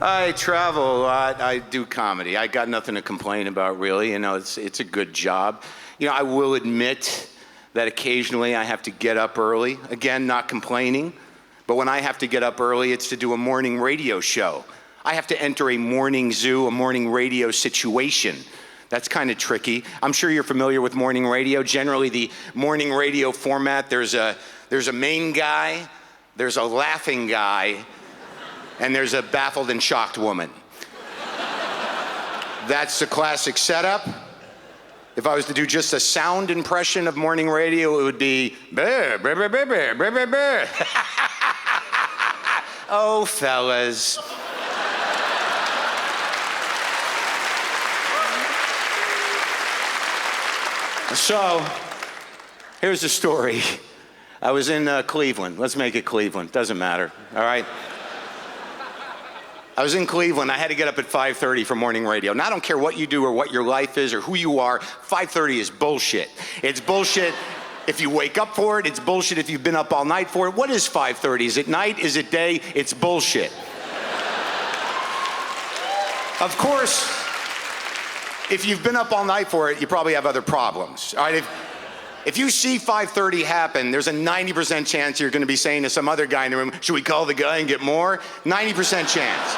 I travel a lot. I do comedy. I got nothing to complain about, really. You know, it's a good job. You know, I will admit that occasionally I have to get up early. Again, not complaining. But when I have to get up early, it's to do a morning radio show. I have to enter a morning zoo, a morning radio situation. That's kind of tricky. I'm sure you're familiar with morning radio. Generally, the morning radio format, there's a main guy, there's a laughing guy, and there's a baffled and shocked woman. That's the classic setup. If I was to do just a sound impression of morning radio, it would be Burr, Burr, Burr, Burr, Burr, Burr, Burr, Burr. Oh, fellas. So, here's the story. I was in Cleveland. Let's make it Cleveland. Doesn't matter, all right? I was in Cleveland. I had to get up at 5:30 for morning radio. Now, I don't care what you do or what your life is or who you are. 5:30 is bullshit. It's bullshit if you wake up for it. It's bullshit if you've been up all night for it. What is 5:30? Is it night? Is it day? It's bullshit. Of course, if you've been up all night for it, you probably have other problems. All right? If you see 5:30 happen, there's a 90% chance you're going to be saying to some other guy in the room, should we call the guy and get more? 90% chance.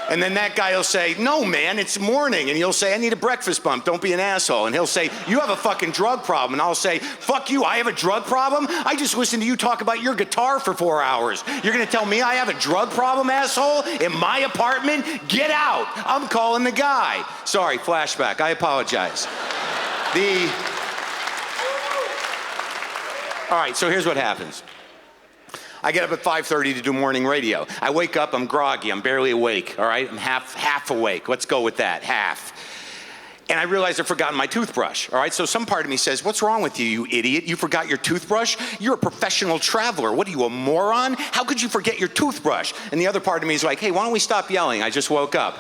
And then that guy will say, no, man, it's morning. And you'll say, I need a breakfast bump. Don't be an asshole. And he'll say, you have a fucking drug problem. And I'll say, fuck you, I have a drug problem? I just listened to you talk about your guitar for 4 hours. You're going to tell me I have a drug problem, asshole? In my apartment? Get out. I'm calling the guy. Sorry, flashback. I apologize. All right, so here's what happens. I get up at 5:30 to do morning radio. I wake up, I'm groggy, I'm barely awake, all right? I'm half awake. Let's go with that, half. And I realize I've forgotten my toothbrush, all right? So some part of me says, what's wrong with you, you idiot? You forgot your toothbrush? You're a professional traveler. What are you, a moron? How could you forget your toothbrush? And the other part of me is like, hey, why don't we stop yelling? I just woke up.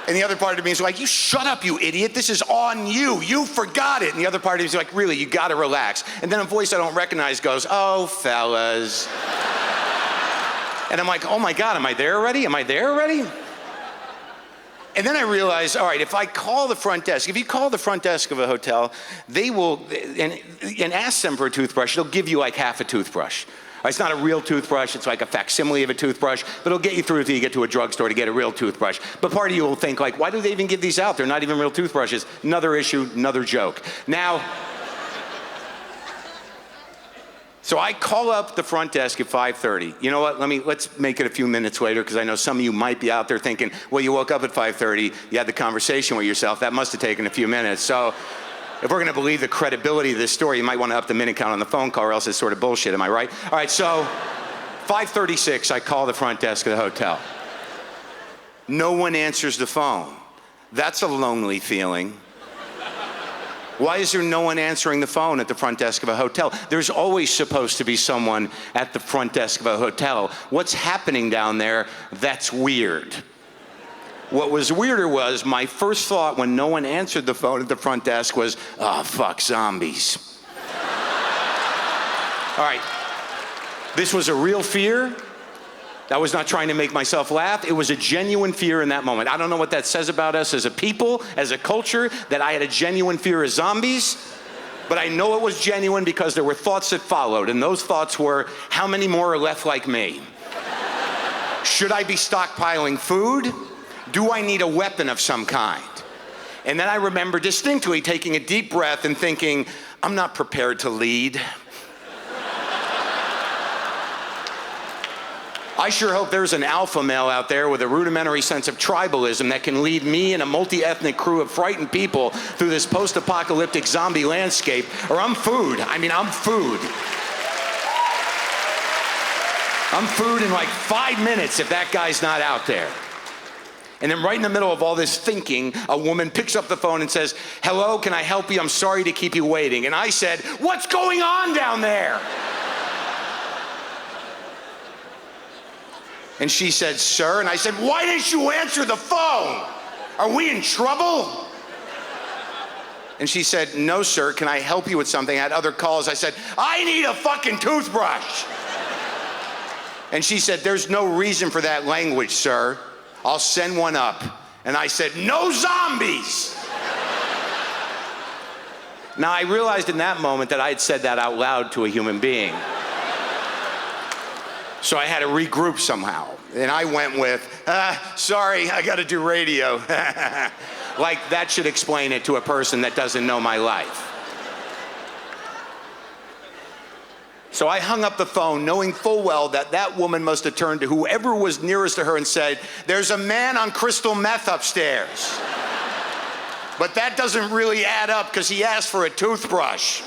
And the other part of me is like, you shut up, you idiot. This is on you. You forgot it. And the other part of me is like, really, you got to relax. And then a voice I don't recognize goes, oh, fellas. And I'm like, oh, my God, am I there already? Am I there already? And then I realize, all right, if I call the front desk, if you call the front desk of a hotel, they will, and ask them for a toothbrush, they'll give you like half a toothbrush. It's not a real toothbrush, it's like a facsimile of a toothbrush, but it'll get you through until you get to a drugstore to get a real toothbrush. But part of you will think like, why do they even give these out? They're not even real toothbrushes. Another issue, another joke. Now, so I call up the front desk at 5:30. You know what, let's make it a few minutes later, because I know some of you might be out there thinking, well, you woke up at 5:30, you had the conversation with yourself, that must have taken a few minutes. So, if we're going to believe the credibility of this story, you might want to up the minute count on the phone call, or else it's sort of bullshit, am I right? All right, so 5:36, I call the front desk of the hotel. No one answers the phone. That's a lonely feeling. Why is there no one answering the phone at the front desk of a hotel? There's always supposed to be someone at the front desk of a hotel. What's happening down there? That's weird. What was weirder was my first thought when no one answered the phone at the front desk was, oh, fuck, zombies. All right, this was a real fear. I was not trying to make myself laugh. It was a genuine fear in that moment. I don't know what that says about us as a people, as a culture, that I had a genuine fear of zombies, but I know it was genuine because there were thoughts that followed, and those thoughts were, how many more are left like me? Should I be stockpiling food? Do I need a weapon of some kind? And then I remember distinctly taking a deep breath and thinking, I'm not prepared to lead. I sure hope there's an alpha male out there with a rudimentary sense of tribalism that can lead me and a multi-ethnic crew of frightened people through this post-apocalyptic zombie landscape, or I'm food. I mean, I'm food. I'm food in like 5 minutes if that guy's not out there. And then right in the middle of all this thinking, a woman picks up the phone and says, hello, can I help you? I'm sorry to keep you waiting. And I said, what's going on down there? And she said, sir. And I said, why didn't you answer the phone? Are we in trouble? And she said, no, sir, can I help you with something? I had other calls. I said, I need a fucking toothbrush. And she said, there's no reason for that language, sir. I'll send one up. And I said, no zombies! Now, I realized in that moment that I had said that out loud to a human being. So I had to regroup somehow. And I went with, sorry, I gotta do radio. Like that should explain it to a person that doesn't know my life. So I hung up the phone knowing full well that that woman must have turned to whoever was nearest to her and said, there's a man on crystal meth upstairs. But that doesn't really add up because he asked for a toothbrush.